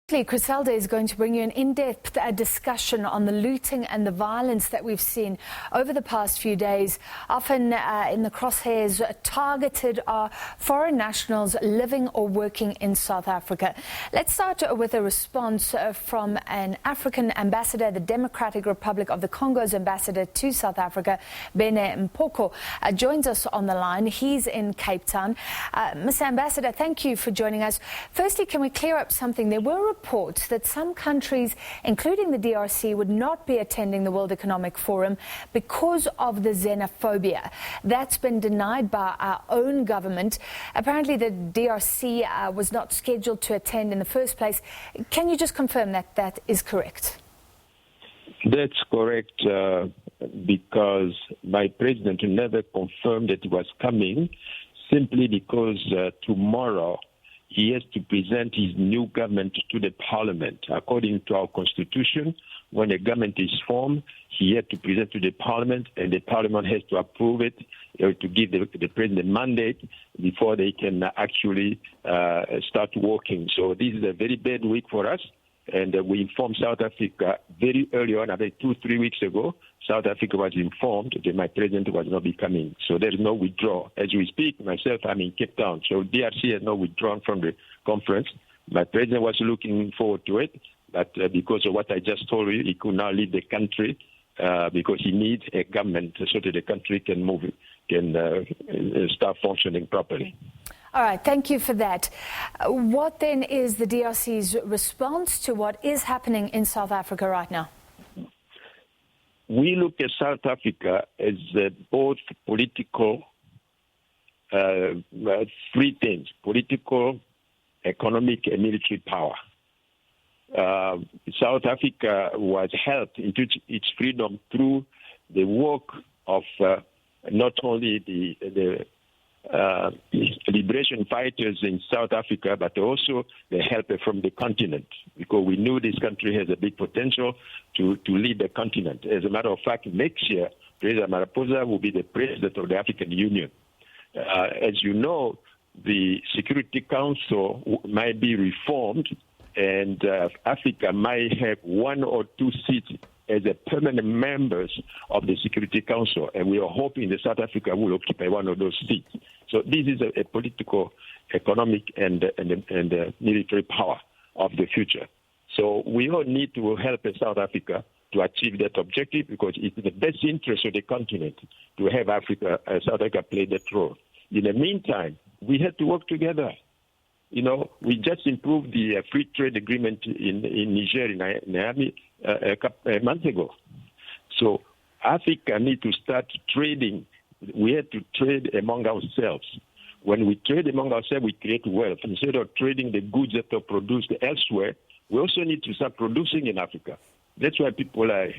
Griselda is going to bring you an in-depth discussion on the looting and the violence that we've seen over the past few days. Often in the crosshairs targeted are foreign nationals living or working in South Africa. Let's start with a response from an African ambassador, the Democratic Republic of the Congo's ambassador to South Africa, Bene M'Poko, joins us on the line. He's in Cape Town. Mr. Ambassador, thank you for joining us. Firstly, can we clear up something? There were reports that some countries, including the DRC, would not be attending the World Economic Forum because of the xenophobia. That's been denied by our own government. Apparently, the DRC was not scheduled to attend in the first place. Can you just confirm that that is correct? That's correct, because my president never confirmed that he was coming, simply because tomorrow he has to present his new government to the parliament. According to our constitution, when a government is formed, he has to present to the parliament, and the parliament has to approve it to give the president a mandate before they can actually start working. So this is a very bad week for us. And we informed South Africa very early on, about 2-3 weeks ago. South Africa was informed that my president was not be coming. So there is no withdrawal. As we speak, myself, I'm in Cape Town. So DRC has not withdrawn from the conference. My president was looking forward to it, but because of what I just told you, he could not leave the country because he needs a government so that the country can move, start functioning properly. All right, thank you for that. What then is the DRC's response to what is happening in South Africa right now? We look at South Africa as both political, three things: political, economic, and military power. South Africa was helped into its freedom through the work of not only the liberation fighters in South Africa, but also the help from the continent, because we knew this country has a big potential to lead the continent. As a matter of fact, next year, President Ramaphosa will be the president of the African Union. As you know, the Security Council might be reformed, and Africa might have 1 or 2 seats as a permanent members of the Security Council, and we are hoping that South Africa will occupy one of those seats. So this is a political, economic, and military power of the future. So we all need to help South Africa to achieve that objective, because it's in the best interest of the continent to have South Africa play that role. In the meantime, we have to work together. You know, we just improved the free trade agreement in Niger, in Niamey, a month ago. So Africa needs to start trading. We have to trade among ourselves. When we trade among ourselves, we create wealth. Instead of trading the goods that are produced elsewhere, we also need to start producing in Africa. That's why people like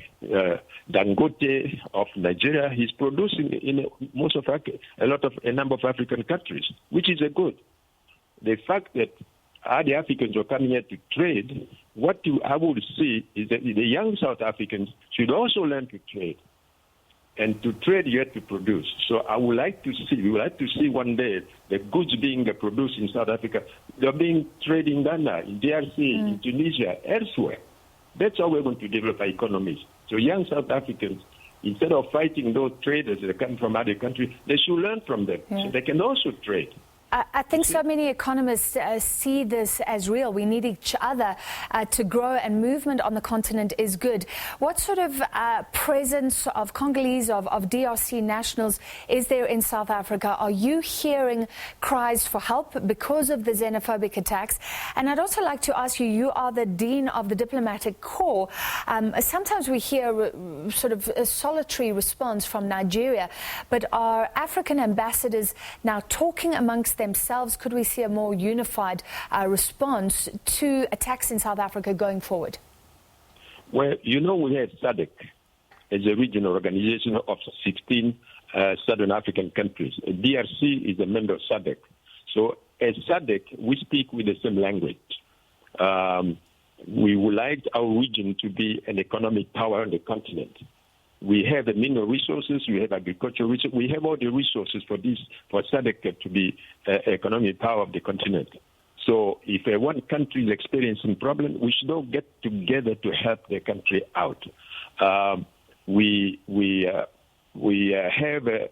Dangote of Nigeria, he's producing in a number of African countries, which is a good. The fact that the Africans are coming here to trade, I would see is that the young South Africans should also learn to trade. And to trade, you have to produce. So we would like to see one day the goods being produced in South Africa. They're being traded in Ghana, in DRC, in Tunisia, elsewhere. That's how we're going to develop our economies. So young South Africans, instead of fighting those traders that come from other countries, they should learn from them so they can also trade. I think so many economists see this as real. We need each other to grow, and movement on the continent is good. What sort of presence of Congolese, of DRC nationals is there in South Africa? Are you hearing cries for help because of the xenophobic attacks? And I'd also like to ask you, you are the Dean of the Diplomatic Corps. Sometimes we hear sort of a solitary response from Nigeria, but are African ambassadors now talking amongst themselves? Could we see a more unified response to attacks in South Africa going forward? Well, you know, we have SADC as a regional organization of 16 Southern African countries. DRC is a member of SADC. So as SADC, we speak with the same language. We would like our region to be an economic power on the continent. We have the mineral resources, we have agricultural resources, we have all the resources for SADC to be economic power of the continent. So if one country is experiencing problem, we should all get together to help the country out. We have a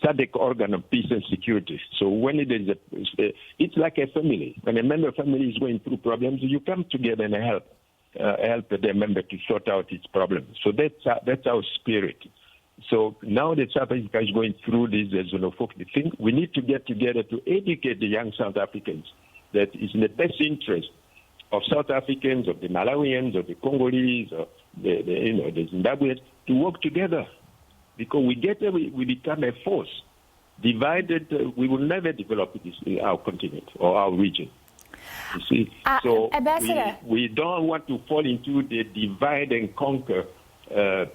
SABC organ of peace and security. So when it's like a family. When a member family is going through problems, you come together and help the member to sort out its problems. So that's our spirit. So now that South Africa is going through this xenophobic thing, we need to get together to educate the young South Africans that it's in the best interest of South Africans, of the Malawians, of the Congolese, of the Zimbabweans to work together. Because we become a force. Divided, we will never develop this in our continent or our region. You see, so Ambassador, we don't want to fall into the divide and conquer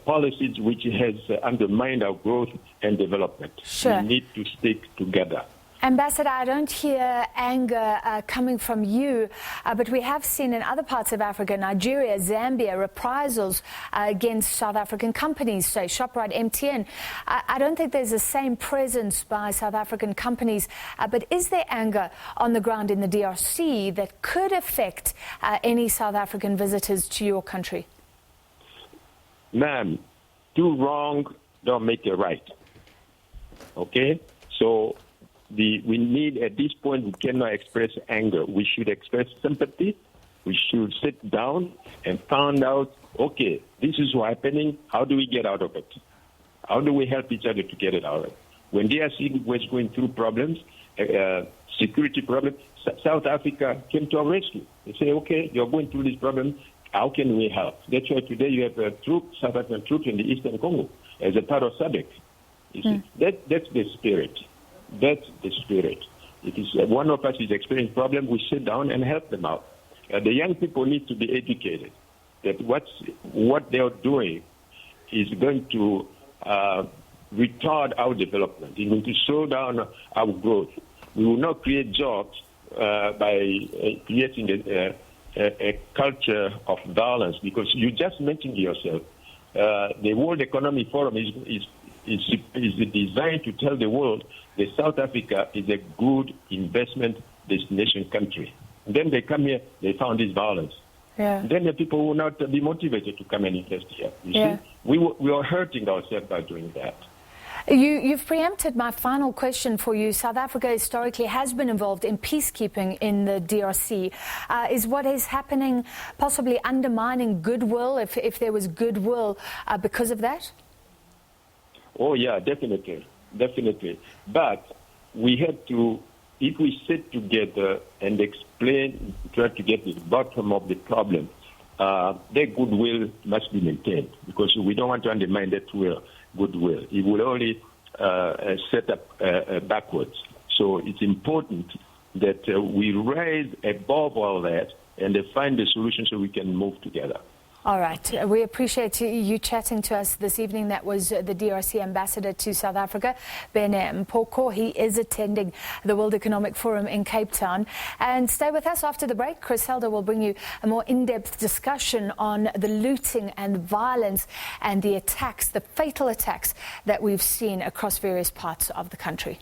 policies which has undermined our growth and development. Sure. We need to stick together. Ambassador, I don't hear anger coming from you, but we have seen in other parts of Africa, Nigeria, Zambia, reprisals against South African companies, say ShopRite, MTN. I don't think there's the same presence by South African companies, but is there anger on the ground in the DRC that could affect any South African visitors to your country? Ma'am, two wrong don't make it right. Okay? So we need, at this point, we cannot express anger. We should express sympathy. We should sit down and find out, okay, this is what's happening. How do we get out of it? How do we help each other to get it out of it? When DRC was going through problems, security problems, South Africa came to our rescue. They say, okay, you're going through this problem. How can we help? That's why today you have South African troops in the Eastern Congo as a part of SABC. You see, that's the spirit. That's the spirit. It is one of us is experiencing problem, we sit down and help them out. The young people need to be educated that what they are doing is going to retard our development. It's going to slow down our growth. We will not create jobs by creating a culture of violence, because you just mentioned yourself, the World Economic Forum is designed to tell the world that South Africa is a good investment destination country. And then they come here, they found this violence. Yeah. Then the people will not be motivated to come and invest here. You see, we are hurting ourselves by doing that. You've preempted my final question for you. South Africa historically has been involved in peacekeeping in the DRC. Is what is happening possibly undermining goodwill, if there was goodwill because of that? Oh, yeah, definitely. But we have to, if we sit together and explain, try to get to the bottom of the problem, their goodwill must be maintained, because we don't want to undermine that goodwill. It will only set up backwards. So it's important that we rise above all that and find the solution so we can move together. All right. We appreciate you chatting to us this evening. That was the DRC ambassador to South Africa, Bene M'Poko. He is attending the World Economic Forum in Cape Town. And stay with us after the break. Chris Helder will bring you a more in-depth discussion on the looting and violence and the attacks, the fatal attacks that we've seen across various parts of the country.